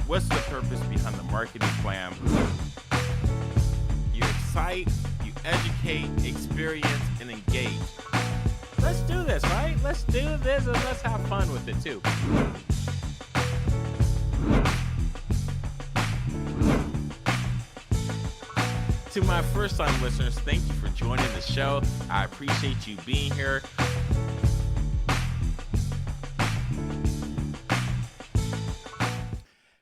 What's the purpose behind the marketing plan? You excite, you educate, experience, and engage. Let's do this, right? Let's do this and let's have fun with it too. To my first-time listeners, thank you for joining the show. I appreciate you being here.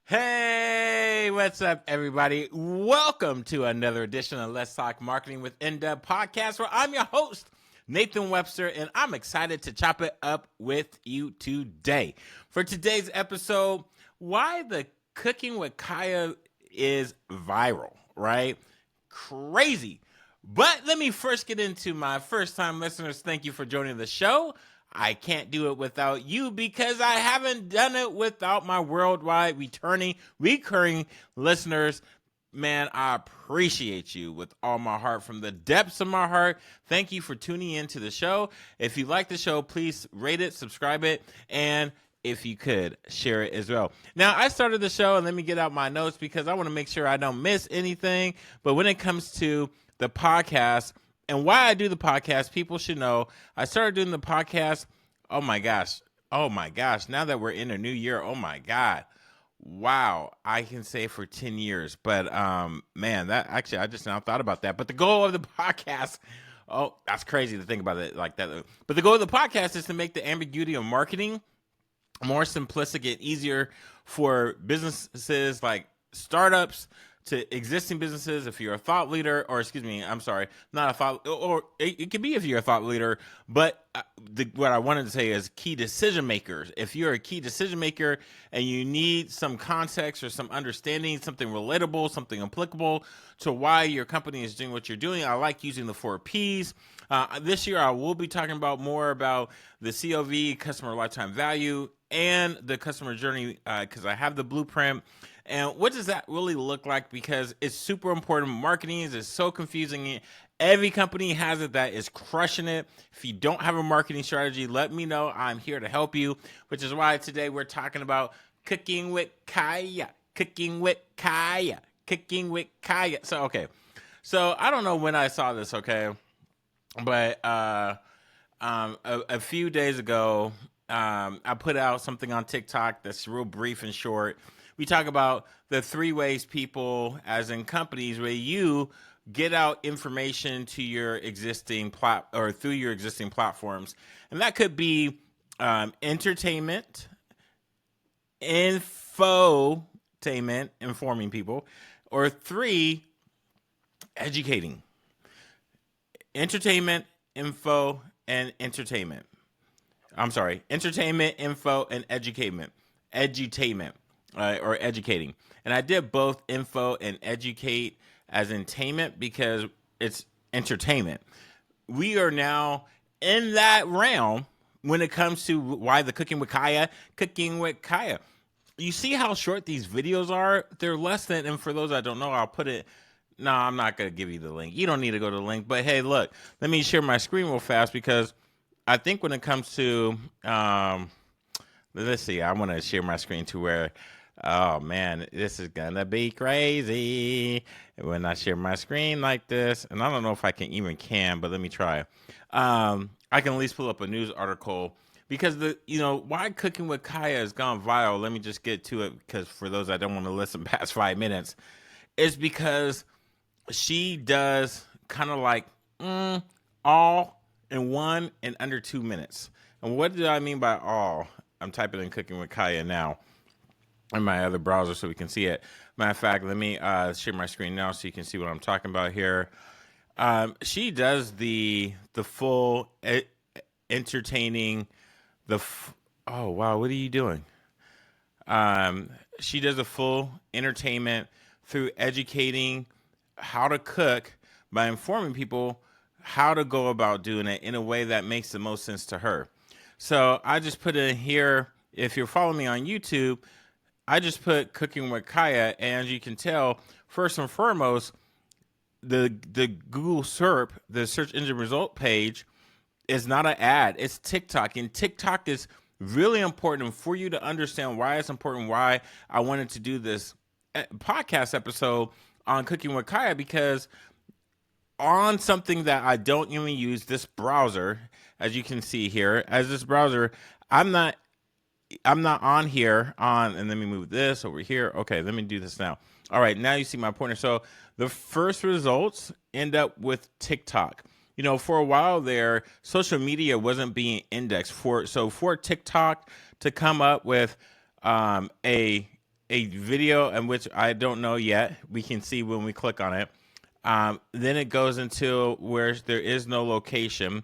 Hey, what's up, everybody? Welcome to another edition of Let's Talk Marketing with In-Depth Podcast, where I'm your host, Nathan Webster, and I'm excited to chop it up with you today. For today's episode, why the Cooking with Kaya is viral, right? Crazy. But let me first get into my first-time listeners. Thank you for joining the show. I can't do it without you because I haven't done it without my worldwide recurring listeners. Man, I appreciate you with all my heart, from the depths of my heart. Thank you for tuning into the show. If you like the show, please rate it, subscribe it, and if you could, share it as well. Now, I started the show, and let me get out my notes because I want to make sure I don't miss anything. But when it comes to the podcast, and why I do the podcast, people should know I started doing the podcast. Oh my gosh. Now that we're in a new year, oh my God. Wow. I can say for 10 years. But man, that actually, I just now thought about that. But the goal of the podcast, oh, that's crazy to think about it like that. But the goal of the podcast is to make the ambiguity of marketing more simplistic and easier for businesses like startups to existing businesses. If you're a thought leader, or excuse me, I'm sorry, not a thought, or it could be if you're a thought leader, but what I wanted to say is key decision makers. If you're a key decision maker and you need some context or some understanding, something relatable, something applicable to why your company is doing what you're doing, I like using the 4 Ps. This year, I will be talking about more about the CLV, customer lifetime value, and the customer journey, because I have the blueprint. And what does that really look like? Because it's super important. Marketing is so confusing. Every company has it that is crushing it. If you don't have a marketing strategy, let me know. I'm here to help you, which is why today we're talking about cooking with Kaya. Cooking with Kaya. Cooking with Kaya. So, okay. So, I don't know when I saw this, okay? But a few days ago, I put out something on TikTok that's real brief and short. We talk about the 3 ways people, as in companies, where you get out information to your existing through your existing platforms, and that could be entertainment, infotainment, informing people, or 3, educating. Entertainment, info, and entertainment. I'm sorry, entertainment, info, and edutainment. Or educating. And I did both info and educate as entertainment because it's entertainment. We are now in that realm when it comes to why the Cooking with Kaya. You see how short these videos are? They're less than, and for those that don't know, I'll put it. No, I'm not going to give you the link. You don't need to go to the link. But hey, look, let me share my screen real fast because I think when it comes to, let's see, I want to share my screen to where, oh man, this is gonna be crazy when I share my screen like this. And I don't know if I can, but let me try. I can at least pull up a news article because why Cooking with Kaya has gone viral. Let me just get to it because for those that don't want to listen past 5 minutes, is because she does kind of like all in one in under 2 minutes. And what do I mean by all? I'm typing in Cooking with Kaya now in my other browser so we can see it. Matter of fact, let me share my screen now so you can see what I'm talking about here. She does the full entertaining, oh wow, what are you doing? She does a full entertainment through educating how to cook by informing people how to go about doing it in a way that makes the most sense to her. So I just put it here. If you're following me on YouTube, I just put Cooking with Kaya, and as you can tell, first and foremost, the Google SERP, the search engine result page, is not an ad. It's TikTok, and TikTok is really important for you to understand why it's important, why I wanted to do this podcast episode on cooking with Kaya, because on something that I don't even use, this browser, as you can see here, as this browser, I'm not on here on, and let me move this over here. Okay, let me do this now. All right, now you see my pointer. So the first results end up with TikTok. You know, for a while there, social media wasn't being indexed for TikTok to come up with a video in which I don't know yet. We can see when we click on it. Then it goes into where there is no location,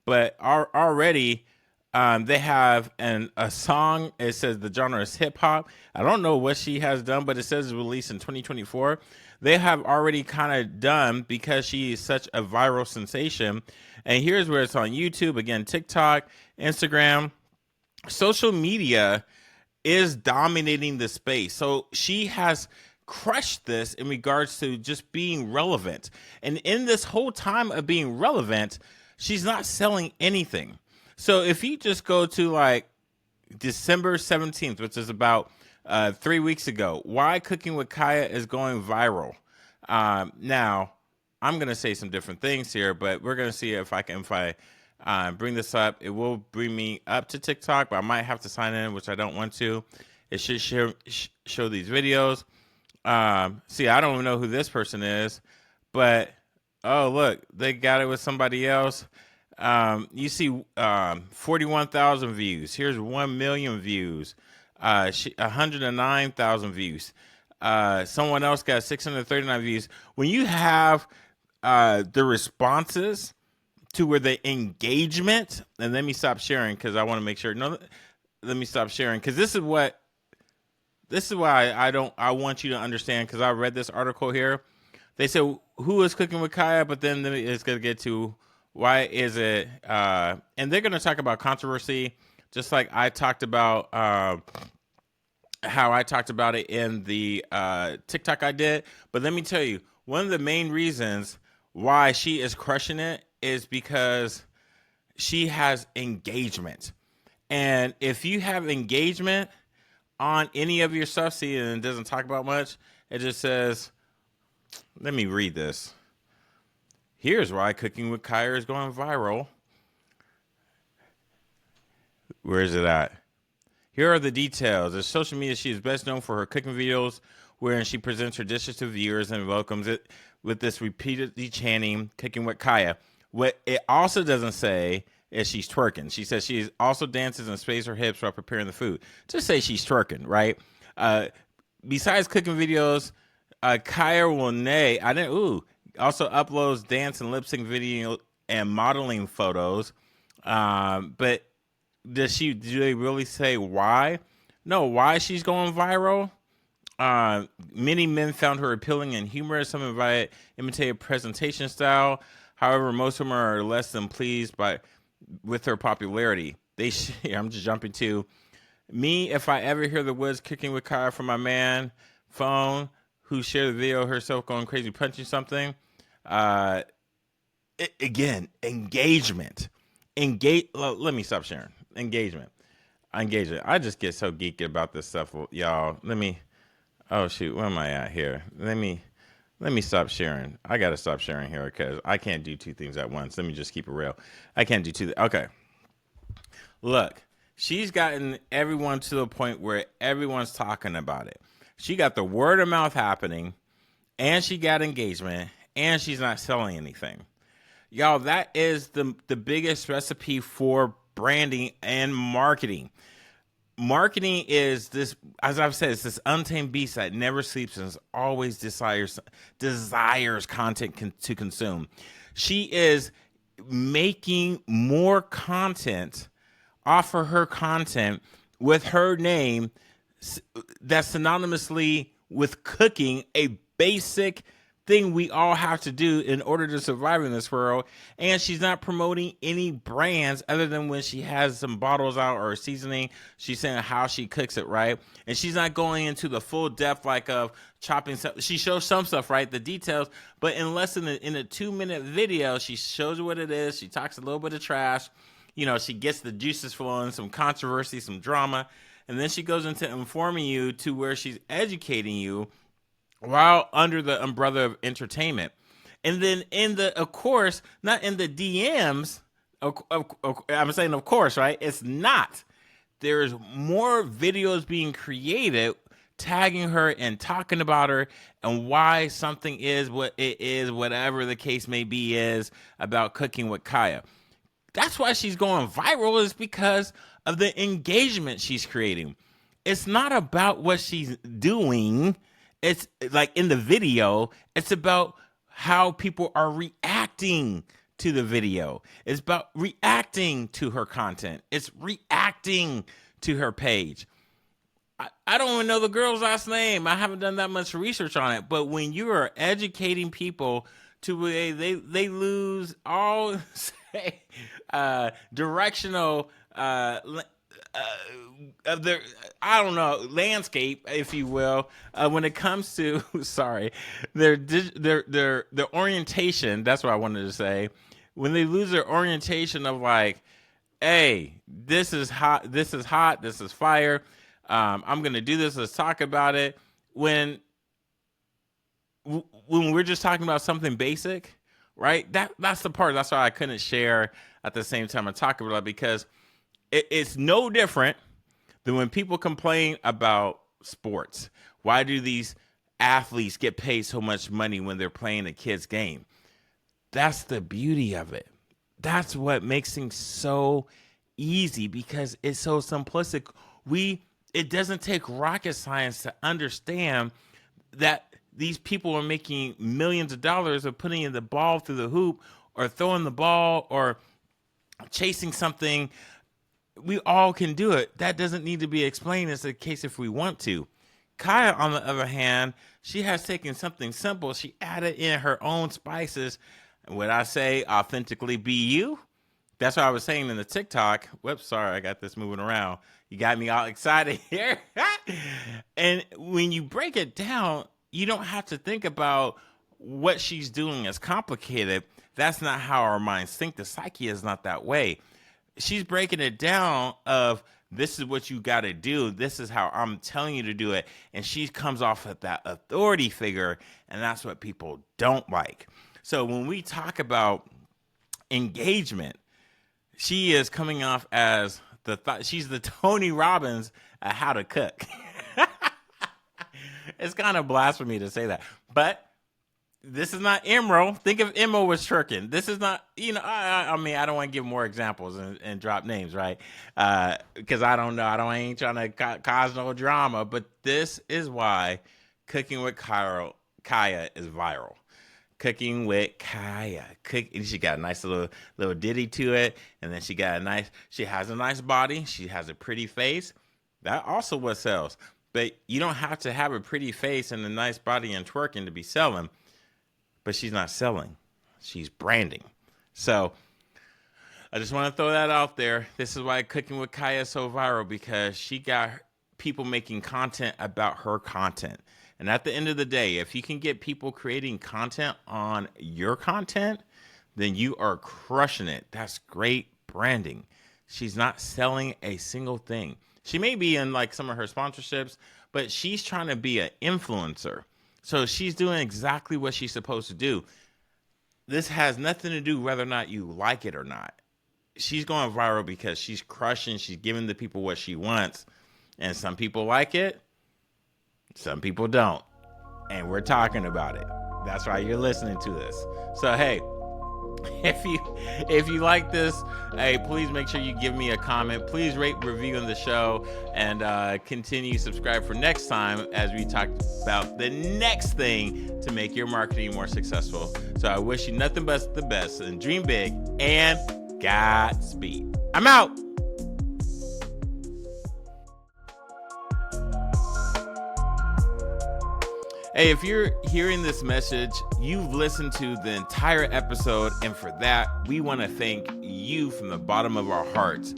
but already they have a song. It says the genre is hip hop. I don't know what she has done, but it says it's released in 2024. They have already kind of done, because she is such a viral sensation. And here's where it's on YouTube, again, TikTok, Instagram. Social media is dominating the space. So she has crushed this in regards to just being relevant. And in this whole time of being relevant, she's not selling anything. So if you just go to like December 17th, which is about 3 weeks ago, why Cooking with Kaya is going viral. Now, I'm going to say some different things here, but we're going to see if I bring this up. It will bring me up to TikTok, but I might have to sign in, which I don't want to. It should show these videos. See, I don't even know who this person is, but oh, look, they got it with somebody else. You see 41,000 views. Here's 1 million views. 109,000 views. Someone else got 639 views. When you have the responses to where the engagement, and let me stop sharing because I want to make sure. No, let me stop sharing because this is why I want you to understand, because I read this article here. They said, who is Cooking with Kaya? But then it's going to get to why is it, and they're going to talk about controversy, just like I talked about how I talked about it in the TikTok I did. But let me tell you, one of the main reasons why she is crushing it is because she has engagement. And if you have engagement on any of your stuff, see, and it doesn't talk about much, it just says, let me read this. Here's why Cooking with Kaya is going viral. Where is it at? Here are the details. In social media, she is best known for her cooking videos, wherein she presents her dishes to viewers and welcomes it with this repeatedly chanting, Cooking with Kaya. What it also doesn't say is she's twerking. She says she also dances and sways her hips while preparing the food. Just say she's twerking, right? Besides cooking videos, Kaya also uploads dance and lip sync video and modeling photos. But do they really say why? No, why she's going viral? Many men found her appealing and humorous. Some imitated presentation style. However, most of them are less than pleased with her popularity. I'm just jumping to me. If I ever hear the words Cooking with Kaya from my man phone, who shared the video of herself going crazy punching something. Again, engagement. Let me stop sharing. Engagement. I just get so geeky about this stuff, y'all. Oh shoot, where am I at here? Let me stop sharing. I gotta stop sharing here because I can't do two things at once. Let me just keep it real. I can't do two. Okay. Look, she's gotten everyone to the point where everyone's talking about it. She got the word of mouth happening, and she got engagement, and she's not selling anything. Y'all, that is the biggest recipe for branding and marketing. Marketing is this, as I've said, it's this untamed beast that never sleeps and always desires content to consume. She is making more content off of her content with her name that's synonymously with cooking, a basic thing we all have to do in order to survive in this world. And she's not promoting any brands other than when she has some bottles out or seasoning. She's saying how she cooks it, right? And she's not going into the full depth like of chopping stuff. She shows some stuff, right? The details, but in less than in a 2-minute video, she shows you what it is. She talks a little bit of trash. she gets the juices flowing, some controversy, some drama, and then she goes into informing you to where she's educating you while under the umbrella of entertainment. And then of course, not in the DMs, I'm saying of course, right? It's not. There's more videos being created tagging her and talking about her and why something is what it is, whatever the case may be, is about Cooking with Kaya. That's why she's going viral, is because of the engagement she's creating. It's not about what she's doing. It's like in the video, it's about how people are reacting to the video. It's about reacting to her content. It's reacting to her page. I don't even know the girl's last name. I haven't done that much research on it. But when you are educating people to where they lose all say directional of their, I don't know, landscape, if you will, when it comes to their orientation. That's what I wanted to say. When they lose their orientation of like, hey, this is hot, this is fire. I'm gonna do this. Let's talk about it. When we're just talking about something basic, right? That's the part. That's why I couldn't share at the same time and talk about it, because it's no different than when people complain about sports. Why do these athletes get paid so much money when they're playing a kid's game? That's the beauty of it. That's what makes things so easy, because it's so simplistic. It doesn't take rocket science to understand that these people are making millions of dollars of putting in the ball through the hoop or throwing the ball or chasing something. We all can do it. That doesn't need to be explained as a case if we want to. Kaya, on the other hand, she has taken something simple. She added in her own spices. Would I say authentically be you? That's what I was saying in the TikTok. Whoops, sorry, I got this moving around. You got me all excited here. And when you break it down, you don't have to think about what she's doing as complicated. That's not how our minds think. The psyche is not that way. She's breaking it down of, this is what you got to do. This is how I'm telling you to do it. And she comes off of that authority figure, and that's what people don't like. So when we talk about engagement, she is coming off as she's the Tony Robbins at how to cook. It's kind of blasphemy to say that, but this is not Emerald. Think if Emerald was twerking. This is not, I mean, I don't want to give more examples and drop names, right? Because I don't know. I ain't trying to cause no drama, but this is why Cooking with Kaya is viral. Cooking with Kaya. She got a nice little ditty to it, and then she has a nice body. She has a pretty face. That also what sells. But you don't have to have a pretty face and a nice body and twerking to be selling. But she's not selling. She's branding. So I just want to throw that out there. This is why Cooking with Kaya is so viral, because she got people making content about her content. And at the end of the day, if you can get people creating content on your content, then you are crushing it. That's great branding. She's not selling a single thing. She may be in like some of her sponsorships, but she's trying to be an influencer. So she's doing exactly what she's supposed to do. This has nothing to do whether or not you like it or not. She's going viral because she's crushing. She's giving the people what she wants. And some people like it. Some people don't. And we're talking about it. That's why you're listening to this. So, hey, if you like this, hey, please make sure you give me a comment. Please rate, review on the show, and continue subscribe for next time as we talk about the next thing to make your marketing more successful. So I wish you nothing but the best, and dream big, and Godspeed. I'm out. Hey, if you're hearing this message, you've listened to the entire episode, and for that, we want to thank you from the bottom of our hearts.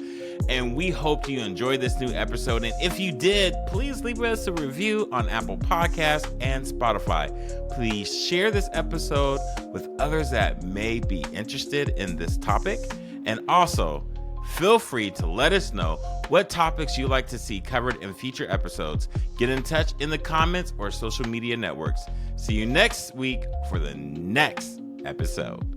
And we hope you enjoyed this new episode. And if you did, please leave us a review on Apple Podcasts and Spotify. Please share this episode with others that may be interested in this topic. And also, Feel free to let us know what topics you'd like to see covered in future episodes. Get in touch in the comments or social media networks. See you next week for the next episode.